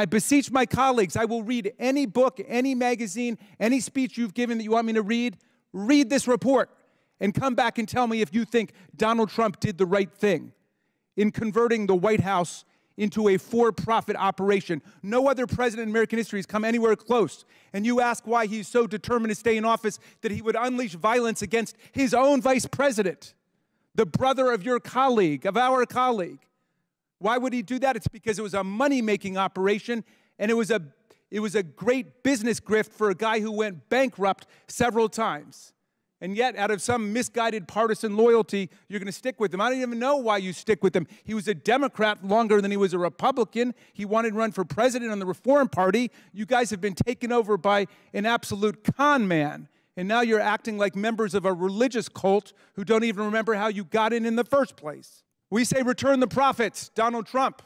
I beseech my colleagues, I will read any book, any magazine, any speech you've given that you want me to read. Read this report and come back and tell me if you think Donald Trump did the right thing in converting the White House into a for-profit operation. No other president in American history has come anywhere close. And you ask why he's so determined to stay in office that he would unleash violence against his own vice president, the brother of your colleague, of our colleague. Why would he do that? It's because it was a money-making operation, and it was a great business grift for a guy who went bankrupt several times. And yet, out of some misguided partisan loyalty, you're going to stick with him. I don't even know why you stick with him. He was a Democrat longer than he was a Republican. He wanted to run for president on the Reform Party. You guys have been taken over by an absolute con man. And now you're acting like members of a religious cult who don't even remember how you got in the first place. We say return the profits. Donald Trump,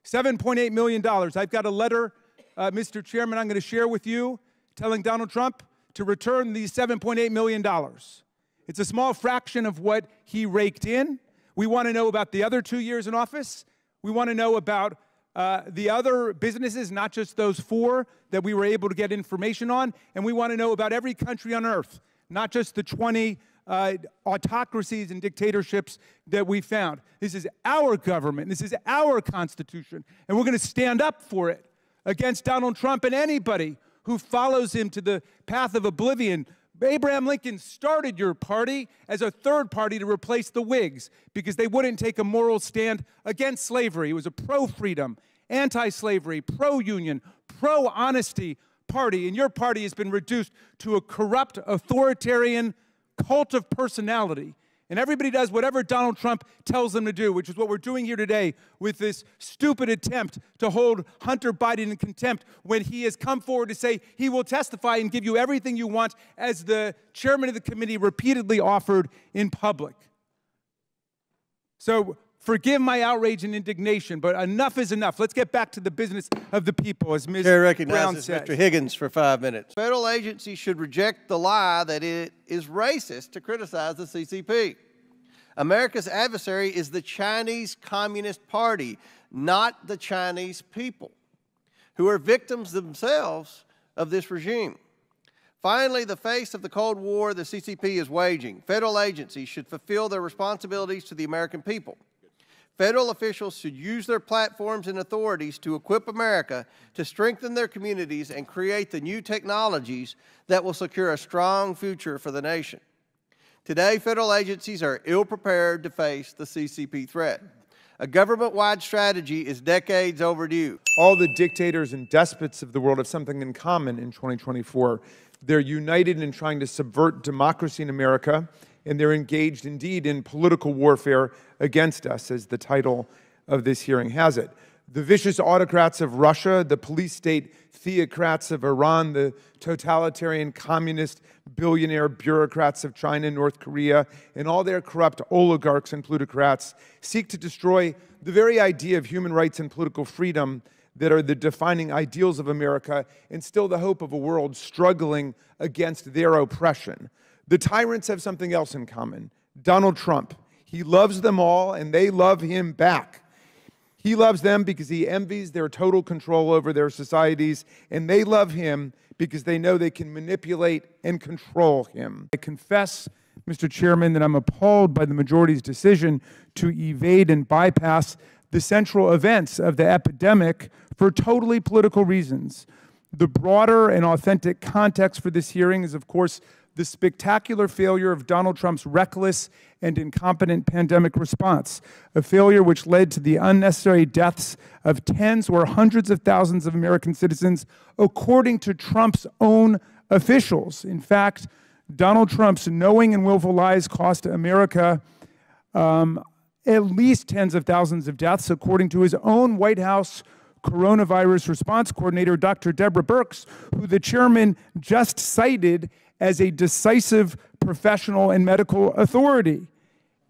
$7.8 million. I've got a letter, Mr. Chairman, I'm going to share with you telling Donald Trump to return these $7.8 million. It's a small fraction of what he raked in. We want to know about the other 2 years in office. We want to know about the other businesses, not just those 4 that we were able to get information on. And we want to know about every country on earth, not just the 20 autocracies and dictatorships that we found. This is our government. This is our Constitution. And we're going to stand up for it against Donald Trump and anybody who follows him to the path of oblivion. Abraham Lincoln started your party as a third party to replace the Whigs because they wouldn't take a moral stand against slavery. It was a pro-freedom, anti-slavery, pro-union, pro-honesty party. And your party has been reduced to a corrupt, authoritarian cult of personality. And everybody does whatever Donald Trump tells them to do, which is what we're doing here today with this stupid attempt to hold Hunter Biden in contempt when he has come forward to say he will testify and give you everything you want, as the chairman of the committee repeatedly offered in public. So forgive my outrage and indignation, but enough is enough. Let's get back to the business of the people, as Ms. Chair Brown recognizes said. Mr. Higgins for 5 minutes. Federal agencies should reject the lie that it is racist to criticize the CCP. America's adversary is the Chinese Communist Party, not the Chinese people, who are victims themselves of this regime. Finally, the face of the Cold War the CCP is waging, federal agencies should fulfill their responsibilities to the American people. Federal officials should use their platforms and authorities to equip America to strengthen their communities and create the new technologies that will secure a strong future for the nation. Today, federal agencies are ill-prepared to face the CCP threat. A government-wide strategy is decades overdue. All the dictators and despots of the world have something in common in 2024. They're united in trying to subvert democracy in America, and they're engaged indeed in political warfare against us, as the title of this hearing has it. The vicious autocrats of Russia, the police state theocrats of Iran, the totalitarian communist billionaire bureaucrats of China and North Korea, and all their corrupt oligarchs and plutocrats seek to destroy the very idea of human rights and political freedom that are the defining ideals of America, and still the hope of a world struggling against their oppression. The tyrants have something else in common. Donald Trump. He loves them all, and they love him back. He loves them because he envies their total control over their societies, and they love him because they know they can manipulate and control him. I confess, Mr. Chairman, that I'm appalled by the majority's decision to evade and bypass the central events of the epidemic for totally political reasons. The broader and authentic context for this hearing is, of course, the spectacular failure of Donald Trump's reckless and incompetent pandemic response, a failure which led to the unnecessary deaths of tens or hundreds of thousands of American citizens, according to Trump's own officials. In fact, Donald Trump's knowing and willful lies cost America at least tens of thousands of deaths, according to his own White House coronavirus response coordinator, Dr. Deborah Birx, who the chairman just cited as a decisive professional and medical authority.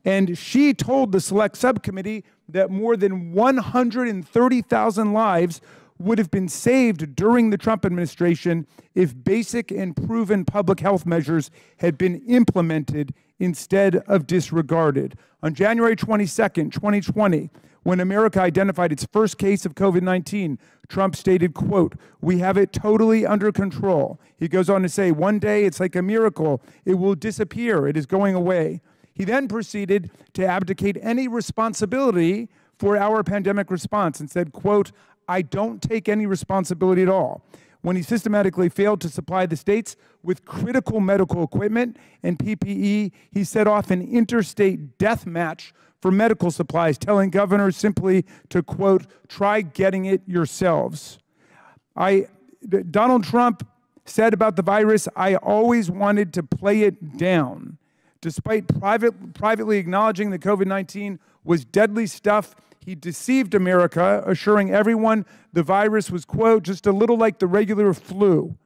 And she told the Select Subcommittee that more than 130,000 lives would have been saved during the Trump administration if basic and proven public health measures had been implemented instead of disregarded. On January 22nd, 2020, When America identified its first case of COVID-19, Trump stated, quote, "We have it totally under control." He goes on to say, "One day it's like a miracle. It will disappear. It is going away." He then proceeded to abdicate any responsibility for our pandemic response and said, quote, "I don't take any responsibility at all." When he systematically failed to supply the states with critical medical equipment and PPE, he set off an interstate death match for medical supplies, telling governors simply to, quote, "Try getting it yourselves." Donald Trump said about the virus, "I always wanted to play it down." Despite privately acknowledging that COVID-19 was deadly stuff, he deceived America, assuring everyone the virus was, quote, "just a little like the regular flu."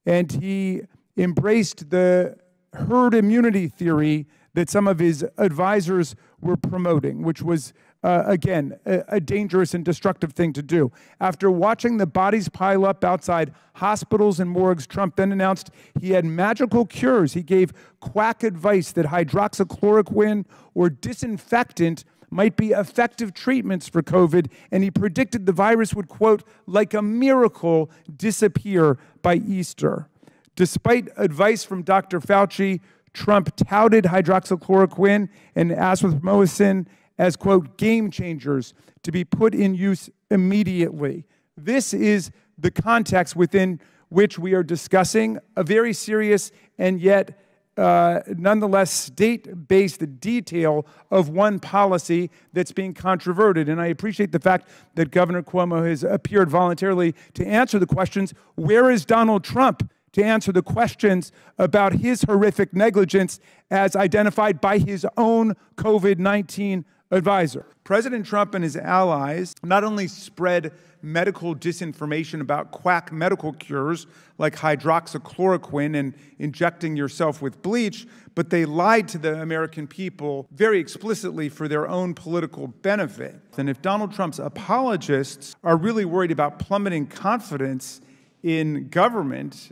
And he embraced the herd immunity theory that some of his advisors were promoting, which was, again, a dangerous and destructive thing to do. After watching the bodies pile up outside hospitals and morgues, Trump then announced he had magical cures. He gave quack advice that hydroxychloroquine or disinfectant might be effective treatments for COVID, and he predicted the virus would, quote, "like a miracle, disappear by Easter." Despite advice from Dr. Fauci, Trump touted hydroxychloroquine and azithromycin as, quote, "game changers" to be put in use immediately. This is the context within which we are discussing a very serious and yet nonetheless state-based detail of one policy that's being controverted. And I appreciate the fact that Governor Cuomo has appeared voluntarily to answer the questions. Where is Donald Trump to answer the questions about his horrific negligence as identified by his own COVID-19 advisor? President Trump and his allies not only spread medical disinformation about quack medical cures like hydroxychloroquine and injecting yourself with bleach, but they lied to the American people very explicitly for their own political benefit. And if Donald Trump's apologists are really worried about plummeting confidence in government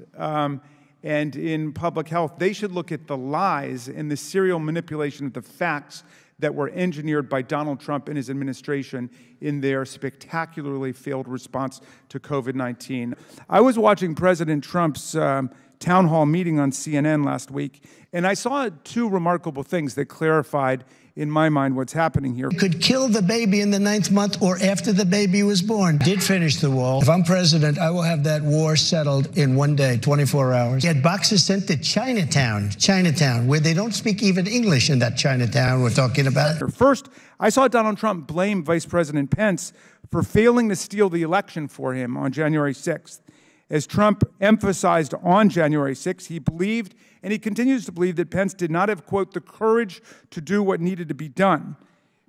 and in public health, they should look at the lies and the serial manipulation of the facts that were engineered by Donald Trump and his administration in their spectacularly failed response to COVID-19. I was watching President Trump's town hall meeting on CNN last week, and I saw two remarkable things that clarified in my mind what's happening here. Could kill the baby in the 9th month or after the baby was born. Did finish the wall. If I'm president, I will have that war settled in one day, 24 hours. Get boxes sent to Chinatown, where they don't speak even English in that Chinatown we're talking about. First, I saw Donald Trump blame Vice President Pence for failing to steal the election for him on January 6th. As Trump emphasized on January 6th, he believed, and he continues to believe, that Pence did not have, quote, the courage to do what needed to be done.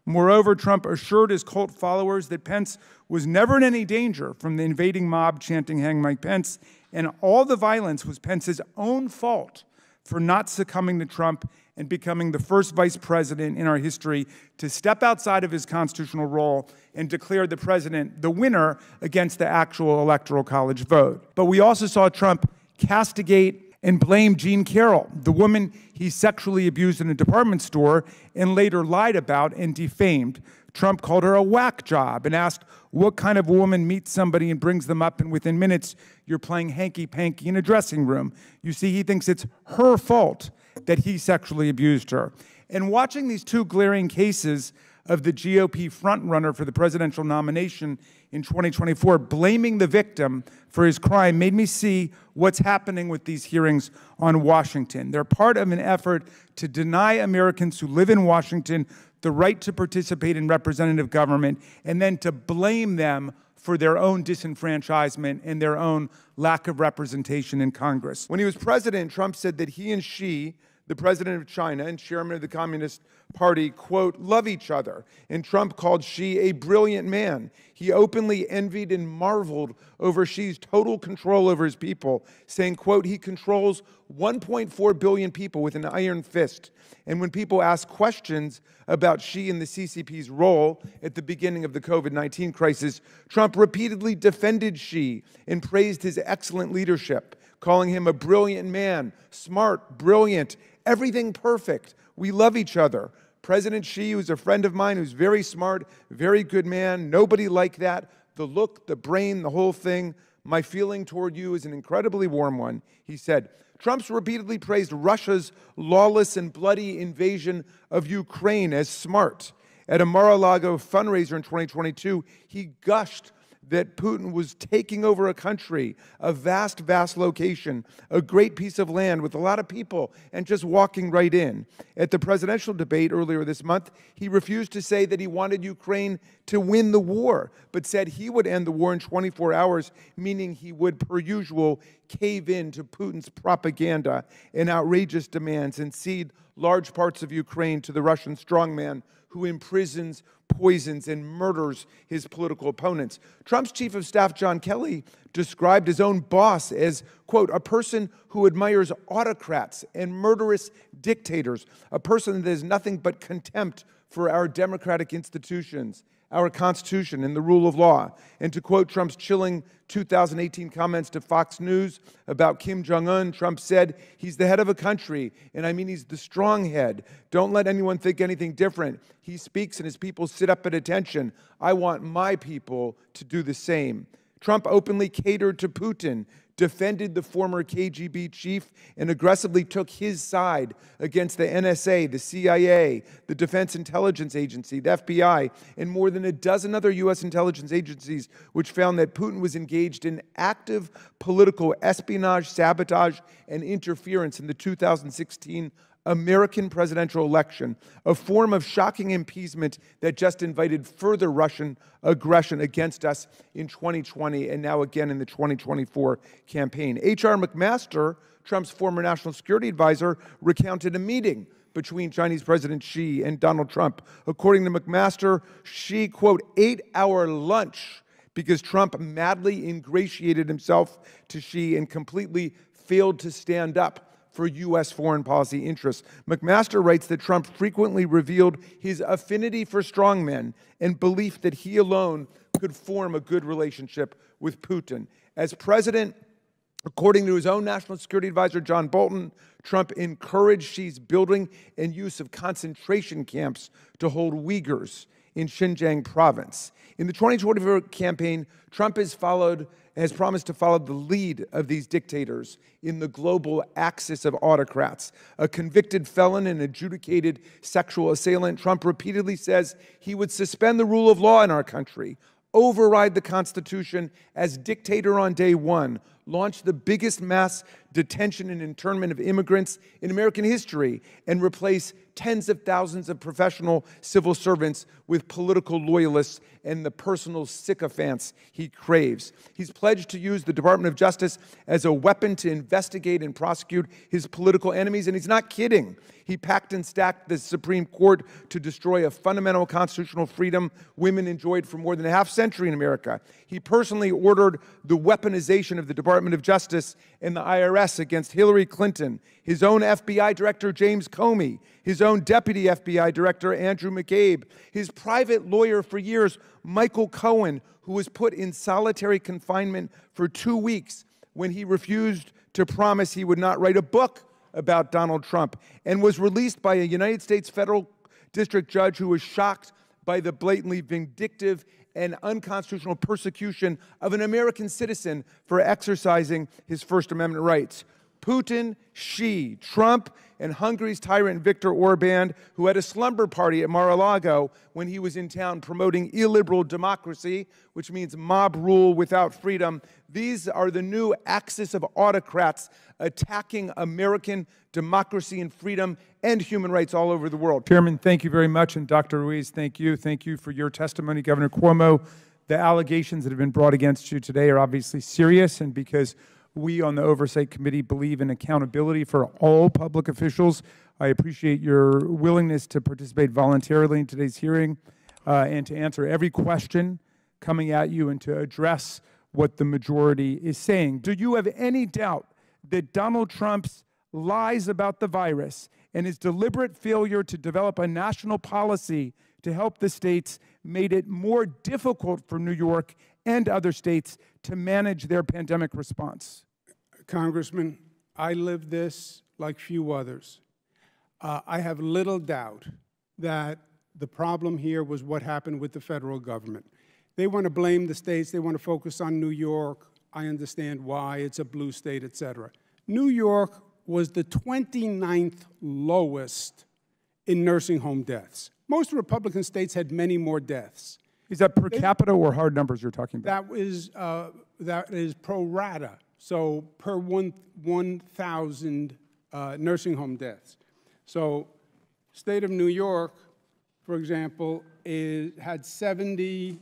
Moreover, Trump assured his cult followers that Pence was never in any danger from the invading mob chanting "Hang Mike Pence," and all the violence was Pence's own fault for not succumbing to Trump and becoming the first vice president in our history to step outside of his constitutional role and declare the president the winner against the actual Electoral College vote. But we also saw Trump castigate and blame Jean Carroll, the woman he sexually abused in a department store and later lied about and defamed. Trump called her a whack job and asked what kind of woman meets somebody and brings them up, and within minutes you're playing hanky-panky in a dressing room. You see, he thinks it's her fault that he sexually abused her. And watching these two glaring cases of the GOP frontrunner for the presidential nomination in 2024 blaming the victim for his crime made me see what's happening with these hearings on Washington. They're part of an effort to deny Americans who live in Washington the right to participate in representative government and then to blame them for their own disenfranchisement and their own lack of representation in Congress. When he was president, Trump said that he and Xi, the president of China and chairman of the Communist Party, quote, love each other. And Trump called Xi a brilliant man. He openly envied and marveled over Xi's total control over his people, saying, quote, he controls 1.4 billion people with an iron fist. And when people asked questions about Xi and the CCP's role at the beginning of the COVID-19 crisis, Trump repeatedly defended Xi and praised his excellent leadership, calling him a brilliant man, smart, brilliant, everything perfect. We love each other. President Xi, who's a friend of mine, who's very smart, very good man, nobody like that. The look, the brain, the whole thing. My feeling toward you is an incredibly warm one, he said. Trump's repeatedly praised Russia's lawless and bloody invasion of Ukraine as smart. At a Mar-a-Lago fundraiser in 2022, he gushed that Putin was taking over a country, a vast, vast location, a great piece of land with a lot of people, and just walking right in. At the presidential debate earlier this month, he refused to say that he wanted Ukraine to win the war, but said he would end the war in 24 hours, meaning he would, per usual, cave in to Putin's propaganda and outrageous demands and cede large parts of Ukraine to the Russian strongman who imprisons, poisons, and murders his political opponents. Trump's chief of staff, John Kelly, described his own boss as, quote, a person who admires autocrats and murderous dictators, a person that has nothing but contempt for our democratic institutions, our Constitution, and the rule of law. And to quote Trump's chilling 2018 comments to Fox News about Kim Jong-un, Trump said, he's the head of a country, and I mean he's the strong head. Don't let anyone think anything different. He speaks and his people sit up at attention. I want my people to do the same. Trump openly catered to Putin, defended the former KGB chief, and aggressively took his side against the NSA, the CIA, the Defense Intelligence Agency, the FBI, and more than a dozen other U.S. intelligence agencies, which found that Putin was engaged in active political espionage, sabotage, and interference in the 2016 American presidential election, a form of shocking appeasement that just invited further Russian aggression against us in 2020 and now again in the 2024 campaign. H.R. McMaster, Trump's former national security advisor, recounted a meeting between Chinese President Xi and Donald Trump. According to McMaster, Xi, quote, ate our lunch because Trump madly ingratiated himself to Xi and completely failed to stand up for U.S. foreign policy interests. McMaster writes that Trump frequently revealed his affinity for strongmen and belief that he alone could form a good relationship with Putin. As president, according to his own national security advisor, John Bolton, Trump encouraged Xi's building and use of concentration camps to hold Uyghurs in Xinjiang province. In the 2024 campaign, Trump has promised to follow the lead of these dictators in the global axis of autocrats. A convicted felon and adjudicated sexual assailant, Trump repeatedly says he would suspend the rule of law in our country, override the Constitution as dictator on day one, launch the biggest mass detention and internment of immigrants in American history, and replace tens of thousands of professional civil servants with political loyalists and the personal sycophants he craves. He's pledged to use the Department of Justice as a weapon to investigate and prosecute his political enemies, and he's not kidding. He packed and stacked the Supreme Court to destroy a fundamental constitutional freedom women enjoyed for more than a half-century in America. He personally ordered the weaponization of the Department of Justice and the IRS against Hillary Clinton, his own FBI Director James Comey, his own Deputy FBI Director Andrew McCabe, his private lawyer for years, Michael Cohen, who was put in solitary confinement for 2 weeks when he refused to promise he would not write a book about Donald Trump, and was released by a United States federal district judge who was shocked by the blatantly vindictive and unconstitutional persecution of an American citizen for exercising his First Amendment rights. Putin, Xi, Trump, and Hungary's tyrant Viktor Orban, who had a slumber party at Mar-a-Lago when he was in town promoting illiberal democracy, which means mob rule without freedom. These are the new axis of autocrats attacking American democracy and freedom and human rights all over the world. Chairman, thank you very much. And Dr. Ruiz, thank you. Thank you for your testimony. Governor Cuomo, the allegations that have been brought against you today are obviously serious, and because we on the Oversight Committee believe in accountability for all public officials, I appreciate your willingness to participate voluntarily in today's hearing and to answer every question coming at you and to address what the majority is saying. Do you have any doubt that Donald Trump's lies about the virus and his deliberate failure to develop a national policy to help the states made it more difficult for New York and other states to manage their pandemic response? Congressman, I live this like few others. I have little doubt that the problem here was what happened with the federal government. They want to blame the states. They want to focus on New York. I understand why. It's a blue state, et cetera. New York was the 29th lowest in nursing home deaths. Most Republican states had many more deaths. Is that per capita or hard numbers you're talking about? That is pro rata, so per 1,000 nursing home deaths. So state of New York, for example, had 70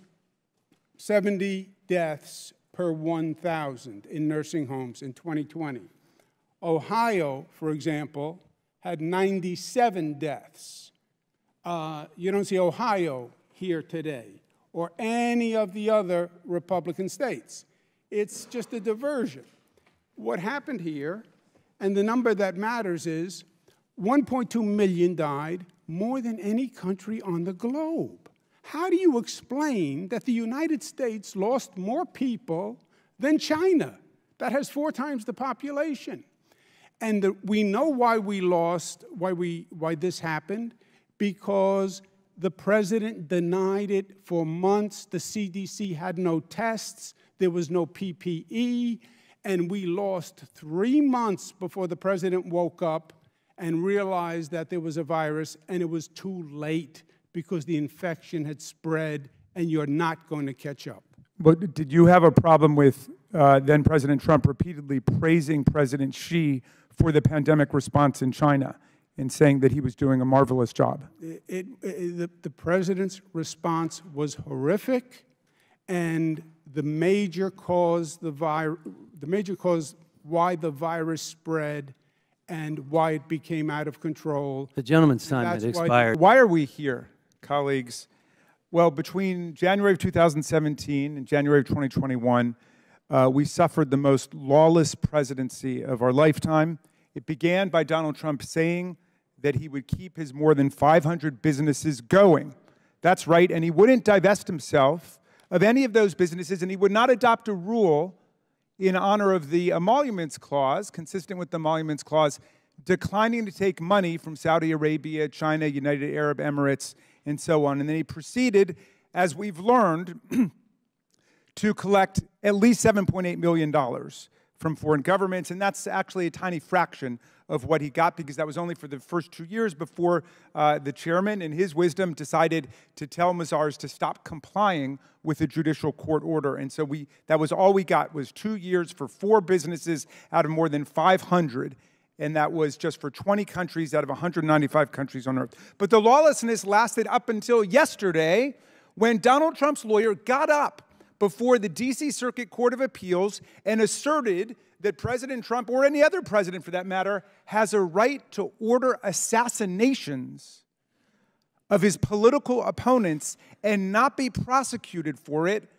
deaths per 1,000 in nursing homes in 2020. Ohio, for example, had 97 deaths. You don't see Ohio here today, or any of the other Republican states. It's just a diversion. What happened here, and the number that matters is 1.2 million died, more than any country on the globe. How do you explain that the United States lost more people than China, that has 4 times the population? And we know why we lost, why this happened, because the president denied it for months. The CDC had no tests. There was no PPE. And we lost 3 months before the president woke up and realized that there was a virus, and it was too late because the infection had spread, and you're not going to catch up. But did you have a problem with then President Trump repeatedly praising President Xi for the pandemic response in China and saying that he was doing a marvelous job? The president's response was horrific, and the major cause why the virus spread and why it became out of control. The gentleman's time had expired. Why are we here, colleagues? Well, between January of 2017 and January of 2021, we suffered the most lawless presidency of our lifetime. It began by Donald Trump saying that he would keep his more than 500 businesses going. That's right, and he wouldn't divest himself of any of those businesses, and he would not adopt a rule in honor of the Emoluments Clause, consistent with the Emoluments Clause, declining to take money from Saudi Arabia, China, United Arab Emirates, and so on. And then he proceeded, as we've learned, to collect at least $7.8 million from foreign governments, and that's actually a tiny fraction of what he got, because that was only for the first 2 years before the chairman, in his wisdom, decided to tell Mazars to stop complying with the judicial court order. And so that was all we got, was 2 years for 4 businesses out of more than 500, and that was just for 20 countries out of 195 countries on earth. But the lawlessness lasted up until yesterday, when Donald Trump's lawyer got up before the D.C. Circuit Court of Appeals and asserted that President Trump, or any other president for that matter, has a right to order assassinations of his political opponents and not be prosecuted for it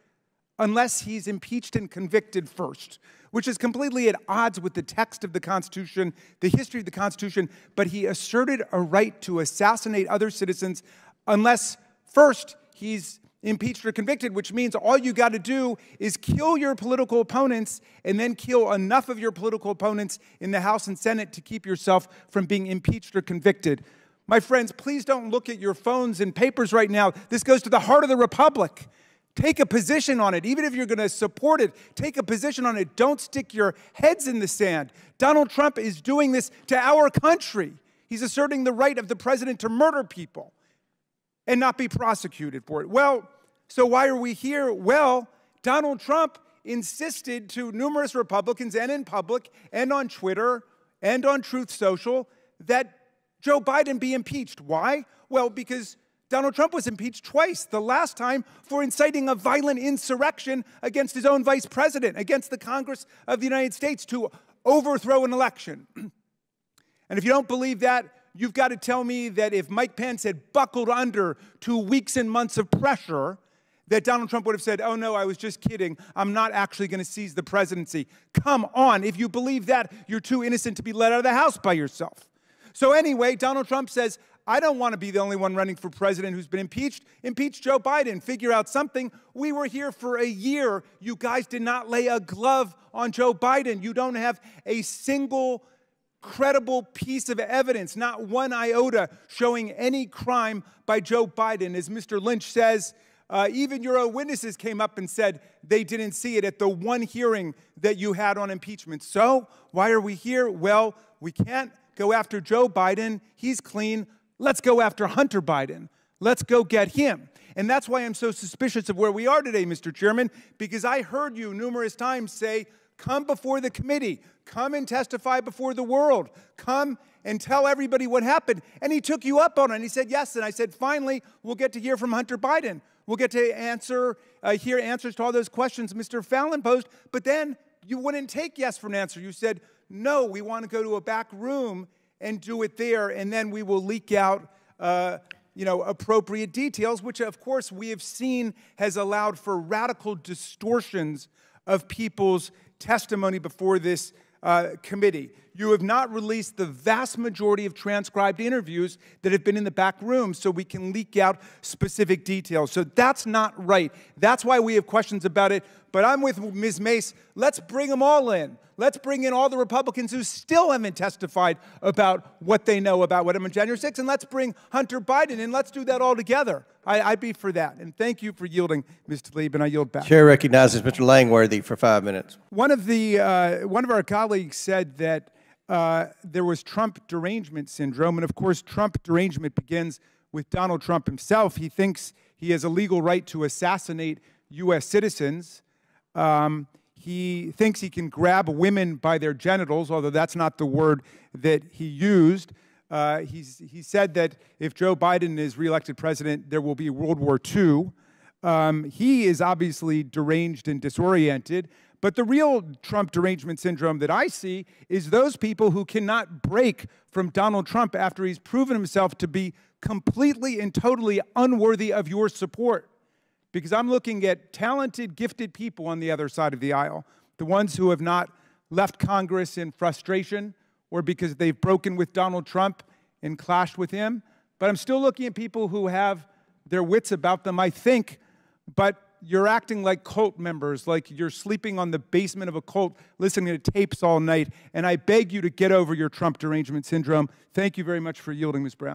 unless he's impeached and convicted first, which is completely at odds with the text of the Constitution, the history of the Constitution. But he asserted a right to assassinate other citizens unless first he's impeached or convicted, which means all you got to do is kill your political opponents and then kill enough of your political opponents in the House and Senate to keep yourself from being impeached or convicted. My friends, please don't look at your phones and papers right now. This goes to the heart of the republic. Take a position on it. Even if you're going to support it, take a position on it. Don't stick your heads in the sand. Donald Trump is doing this to our country. He's asserting the right of the president to murder people and not be prosecuted for it. Well, so why are we here? Well, Donald Trump insisted to numerous Republicans and in public and on Twitter and on Truth Social that Joe Biden be impeached. Why? Well, because Donald Trump was impeached twice, the last time for inciting a violent insurrection against his own vice president, against the Congress of the United States to overthrow an election. And if you don't believe that, you've got to tell me that if Mike Pence had buckled under to weeks and months of pressure, that Donald Trump would have said, oh no, I was just kidding. I'm not actually going to seize the presidency. Come on, if you believe that, you're too innocent to be let out of the house by yourself. So anyway, Donald Trump says, I don't want to be the only one running for president who's been impeached. Impeach Joe Biden. Figure out something. We were here for a year. You guys did not lay a glove on Joe Biden. You don't have a single credible piece of evidence, not one iota showing any crime by Joe Biden. As Mr. Lynch says, even your own witnesses came up and said they didn't see it at the one hearing that you had on impeachment. So why are we here? Well, we can't go after Joe Biden. He's clean. Let's go after Hunter Biden. Let's go get him. And that's why I'm so suspicious of where we are today, Mr. Chairman, because I heard you numerous times say, come before the committee, come and testify before the world, come and tell everybody what happened. And he took you up on it, and he said yes. And I said, finally, we'll get to hear from Hunter Biden. We'll get to hear answers to all those questions Mr. Fallon posed. But then you wouldn't take yes for an answer. You said, no, we want to go to a back room and do it there, and then we will leak out appropriate details, which, of course, we have seen has allowed for radical distortions of people's testimony before this committee. You have not released the vast majority of transcribed interviews that have been in the back room so we can leak out specific details. So that's not right. That's why we have questions about it. But I'm with Ms. Mace. Let's bring them all in. Let's bring in all the Republicans who still haven't testified about what they know about what happened on January 6th, and let's bring Hunter Biden in. Let's do that all together. I'd be for that. And thank you for yielding, Ms. Tlaib, and I yield back. Chair recognizes Mr. Langworthy for 5 minutes. One of our colleagues said that there was Trump derangement syndrome, and of course Trump derangement begins with Donald Trump himself. He thinks he has a legal right to assassinate U.S. citizens. He thinks he can grab women by their genitals, although that's not the word that he used. He said that if Joe Biden is reelected president, there will be World War II. He is obviously deranged and disoriented. But the real Trump derangement syndrome that I see is those people who cannot break from Donald Trump after he's proven himself to be completely and totally unworthy of your support. Because I'm looking at talented, gifted people on the other side of the aisle, the ones who have not left Congress in frustration or because they've broken with Donald Trump and clashed with him. But I'm still looking at people who have their wits about them, I think, but you're acting like cult members, like you're sleeping on the basement of a cult, listening to tapes all night, and I beg you to get over your Trump derangement syndrome. Thank you very much for yielding, Ms. Brown.